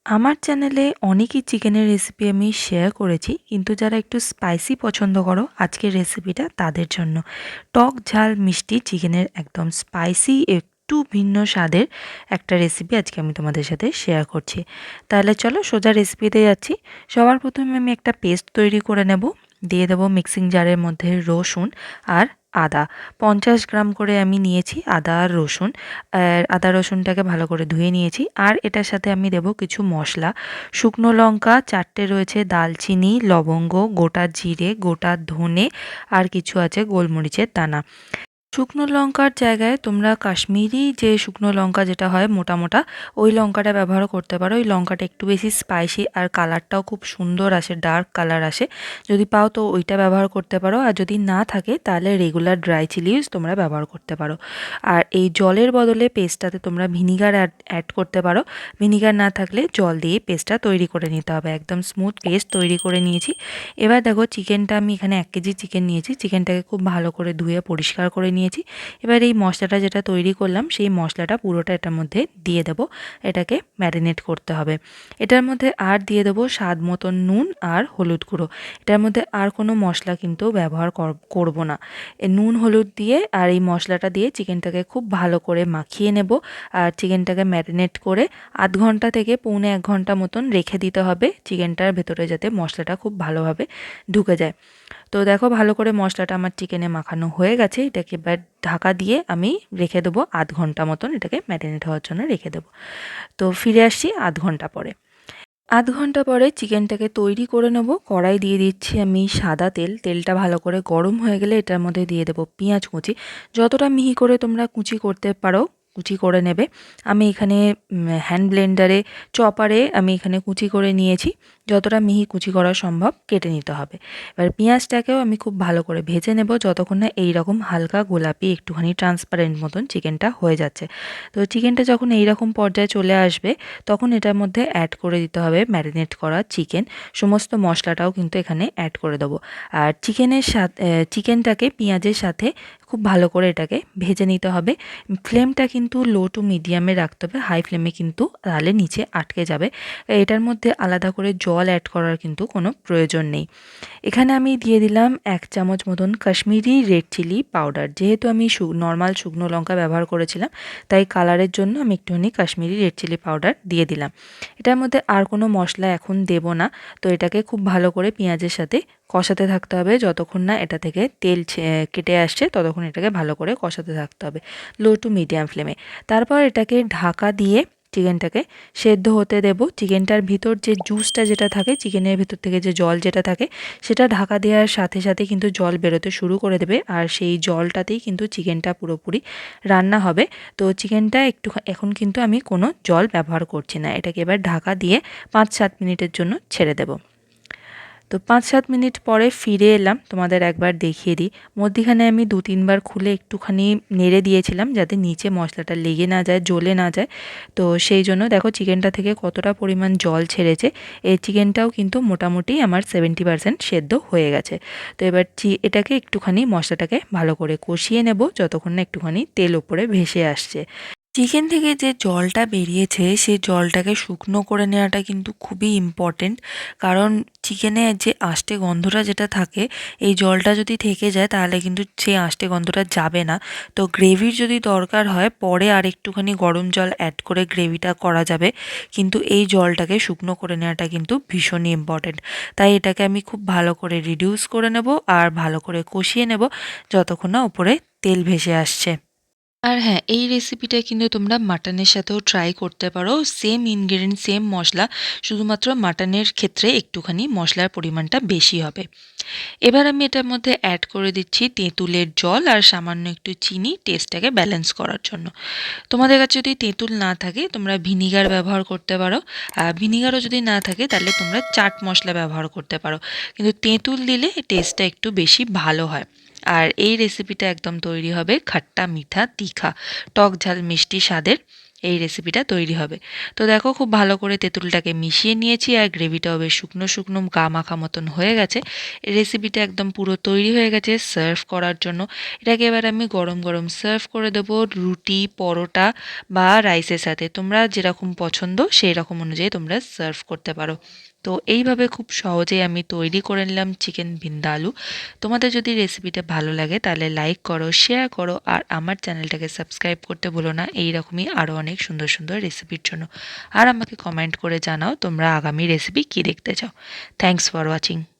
আমার চ্যানেলে অনেকই চিকেনের রেসিপি আমি শেয়ার করেছি, কিন্তু যারা একটু স্পাইসি পছন্দ করো আজকের রেসিপিটা তাদের জন্য। টক ঝাল মিষ্টি চিকেনের একদম স্পাইসি একটু ভিন্ন স্বাদের একটা রেসিপি আজকে আমি তোমাদের সাথে শেয়ার করছি। তাহলে চলো সোজা রেসিপিতে যাচ্ছি। সবার প্রথমে আমি একটা পেস্ট তৈরি করে নেব। দিয়ে দেবো মিক্সিং জারের মধ্যে রসুন আর আদা। 50 গ্রাম করে আমি নিয়েছি আদা আর রসুন। আদা রসুনটাকে ভালো করে ধুয়ে নিয়েছি। আর এটার সাথে আমি দেবো কিছু মশলা। শুকনো লঙ্কা 4টে রয়েছে, দালচিনি, লবঙ্গ, গোটা জিরে, গোটা ধনে আর কিছু আছে গোলমরিচের দানা। শুকনো লঙ্কার জায়গায় তোমরা কাশ্মীরি যে শুকনো লঙ্কা যেটা হয় মোটা মোটা, ওই লঙ্কাটা ব্যবহার করতে পারো। ওই লঙ্কাটা একটু বেশি স্পাইসি আর কালারটাও খুব সুন্দর আসে, ডার্ক কালার আসে। যদি পাও তো ওইটা ব্যবহার করতে পারো, আর যদি না থাকে তাহলে রেগুলার ড্রাই চিলিস তোমরা ব্যবহার করতে পারো। আর এই জলের বদলে পেস্টটাতে তোমরা ভিনিগার অ্যাড করতে পারো। ভিনিগার না থাকলে জল দিয়ে পেস্টটা তৈরি করে নিতে হবে। একদম স্মুথ পেস্ট তৈরি করে নিয়েছি। এবার দেখো চিকেনটা আমি এখানে 1 কেজি চিকেন নিয়েছি। চিকেনটাকে খুব ভালো করে ধুয়ে পরিষ্কার করে নিয়েছি। এবার এই মশলাটা যেটা তৈরি করলাম সেই মশলাটা পুরোটা এটার মধ্যে দিয়ে দেবো। এটাকে ম্যারিনেট করতে হবে। এটার মধ্যে আর দিয়ে দেবো স্বাদ মতন নুন আর হলুদ গুঁড়ো। এটার মধ্যে আর কোনো মশলা কিন্তু ব্যবহার করব না। নুন হলুদ দিয়ে আর এই মশলাটা দিয়ে চিকেনটাকে খুব ভালো করে মাখিয়ে নেব। আর চিকেনটাকে ম্যারিনেট করে আধ ঘন্টা থেকে পৌনে 1 ঘন্টা মতন রেখে দিতে হবে চিকেনটার ভেতরে, যাতে মশলাটা খুব ভালোভাবে ঢুকে যায়। তো দেখো ভালো করে মশলাটা আমার চিকেনে মাখানো হয়ে গেছে। এটাকে এবার ঢাকা দিয়ে আমি রেখে দেবো আধ ঘন্টা মতন, এটাকে ম্যারিনেট হওয়ার জন্য রেখে দেবো। তো ফিরে আসছি আধ ঘন্টা পরে। আধ ঘন্টা পরে চিকেনটাকে তৈরি করে নেব। কড়াই দিয়ে দিচ্ছি আমি সাদা তেল। তেলটা ভালো করে গরম হয়ে গেলে এটার মধ্যে দিয়ে দেবো পেঁয়াজ কুচি। যতটা মিহি করে তোমরা কুচি করতে পারো কুচি করে নেবে। আমি এখানে হ্যান্ড ব্লেন্ডারে, চপারে আমি এখানে কুচি করে নিয়েছি। যতটা মিহি কুচি করা সম্ভব কেটে নিতে হবে। এবার পেঁয়াজটাকেও আমি খুব ভালো করে ভেজে নেব যতক্ষণ না এইরকম হালকা গোলাপি একটুখানি ট্রান্সপারেন্ট মতন চিকেনটা হয়ে যাচ্ছে। তো চিকেনটা যখন এইরকম পর্যায়ে চলে আসবে তখন এটার মধ্যে অ্যাড করে দিতে হবে ম্যারিনেট করা চিকেন। সমস্ত মশলাটাও কিন্তু এখানে অ্যাড করে দেবো। আর চিকেনের সাথে চিকেনটাকে পেঁয়াজের সাথে খুব ভালো করে এটাকে ভেজে নিতে হবে। ফ্লেমটা কিন্তু লো টু মিডিয়ামে রাখতে হবে, হাই ফ্লেমে কিন্তু তাহলে নিচে আটকে যাবে। এটার মধ্যে আলাদা করে জল অ্যাড করার কিন্তু কোনো প্রয়োজন নেই। এখানে আমি দিয়ে দিলাম 1 চামচ মতন কাশ্মীরি রেড চিলি পাউডার। যেহেতু আমি নর্মাল শুকনো লঙ্কা ব্যবহার করেছিলাম, তাই কালারের জন্য আমি একটুখানি কাশ্মীরি রেড চিলি পাউডার দিয়ে দিলাম। এটার মধ্যে আর কোনো মশলা এখন দেব না। তো এটাকে খুব ভালো করে পেঁয়াজের সাথে কষাতে থাকতে হবে যতক্ষণ না এটা থেকে তেল কেটে আসছে, ততক্ষণ এটাকে ভালো করে কষাতে থাকতে হবে লো টু মিডিয়াম ফ্লেমে। তারপর এটাকে ঢাকা দিয়ে চিকেনটাকে সেদ্ধ হতে দেব। চিকেনটার ভিতর যে জুসটা যেটা থাকে, চিকেনের ভিতর থেকে যে জল যেটা থাকে, সেটা ঢাকা দেওয়ার সাথে সাথে কিন্তু জল বেরোতে শুরু করে দেবে। আর সেই জলটাতেই কিন্তু চিকেনটা পুরোপুরি রান্না হবে। তো চিকেনটা একটু এখন কিন্তু আমি কোনো জল ব্যবহার করছি না। এটাকে এবার ঢাকা দিয়ে 5-7 মিনিটের জন্য ছেড়ে দেব। তো 5-7 মিনিট পরে ফিরে এলাম, তোমাদের একবার দেখিয়ে দিই। মধ্যিখানে আমি 2-3 বার খুলে একটুখানি নেড়ে দিয়েছিলাম যাতে নিচে মশলাটা লেগে না যায়, জ্বলে না যায়। তো সেই জন্য দেখো চিকেনটা থেকে কতটা পরিমাণ জল ছেড়েছে। এই চিকেনটাও কিন্তু মোটামুটি আমার 70% সেদ্ধ হয়ে গেছে। তো এবার এটাকে একটুখানি মশলাটাকে ভালো করে কষিয়ে নেব যতক্ষণ না একটুখানি তেল ওপরে ভেসে আসছে। চিকেন থেকে যে জলটা বেরিয়েছে সেই জলটাকে শুকনো করে নেওয়াটা কিন্তু খুবই ইম্পর্টেন্ট। কারণ চিকেনে যে আষ্টে গন্ধটা যেটা থাকে, এই জলটা যদি থেকে যায় তাহলে কিন্তু সেই আষ্টে গন্ধটা যাবে না। তো গ্রেভির যদি দরকার হয় পরে আর একটুখানি গরম জল অ্যাড করে গ্রেভিটা করা যাবে, কিন্তু এই জলটাকে শুকনো করে নেওয়াটা কিন্তু ভীষণই ইম্পর্টেন্ট। তাই এটাকে আমি খুব ভালো করে রিডিউস করে নেব আর ভালো করে কষিয়ে নেব যতক্ষণ না উপরে তেল ভেসে আসছে। আর হ্যাঁ, এই রেসিপিটা কিন্তু তোমরা মাটনের সাথেও ট্রাই করতে পারো। সেম ইনগ্রেডিয়েন্ট, সেম মশলা, শুধুমাত্র মাটনের ক্ষেত্রে একটুখানি মশলার পরিমাণটা বেশি হবে। এবার আমি এটার মধ্যে অ্যাড করে দিচ্ছি তেঁতুলের জল আর সামান্য একটু চিনি, টেস্টটাকে ব্যালেন্স করার জন্য। তোমাদের কাছে যদি তেঁতুল না থাকে তোমরা ভিনিগার ব্যবহার করতে পারো। আর ভিনিগারও যদি না থাকে তাহলে তোমরা চাট মশলা ব্যবহার করতে পারো। কিন্তু তেঁতুল দিলে টেস্টটা একটু বেশি ভালো হয়। আর এই রেসিপিটা একদম তৈরি হবে খাট্টা মিঠা তিখা, টক ঝাল মিষ্টি স্বাদের। এই রেসিপিটা তৈরি হবে। তো দেখো খুব ভালো করে তেঁতুলটাকে মিশিয়ে নিয়েছি আর গ্রেভিটাও বেশ শুকনো শুকনো গা মাখা মতন হয়ে গেছে। এই রেসিপিটা একদম পুরো তৈরি হয়ে গেছে সার্ভ করার জন্য। এটাকে এবার আমি গরম গরম সার্ভ করে দেবো রুটি, পরোটা বা রাইসের সাথে। তোমরা যেরকম পছন্দ সেই রকম অনুযায়ী তোমরা সার্ভ করতে পারো। তো এইভাবে খুব সহজেই আমি তৈরি করে নিলাম চিকেন ভিন্দা আলু। তোমাদের যদি রেসিপিটা ভালো লাগে তাহলে লাইক করো, শেয়ার করো আর আমার চ্যানেলটাকে সাবস্ক্রাইব করতে ভুলো না এই রকমই আরও অনেক সুন্দর সুন্দর রেসিপির জন্য। আর আমাকে কমেন্ট করে জানাও তোমরা আগামী রেসিপি কী দেখতে চাও। Thanks for watching.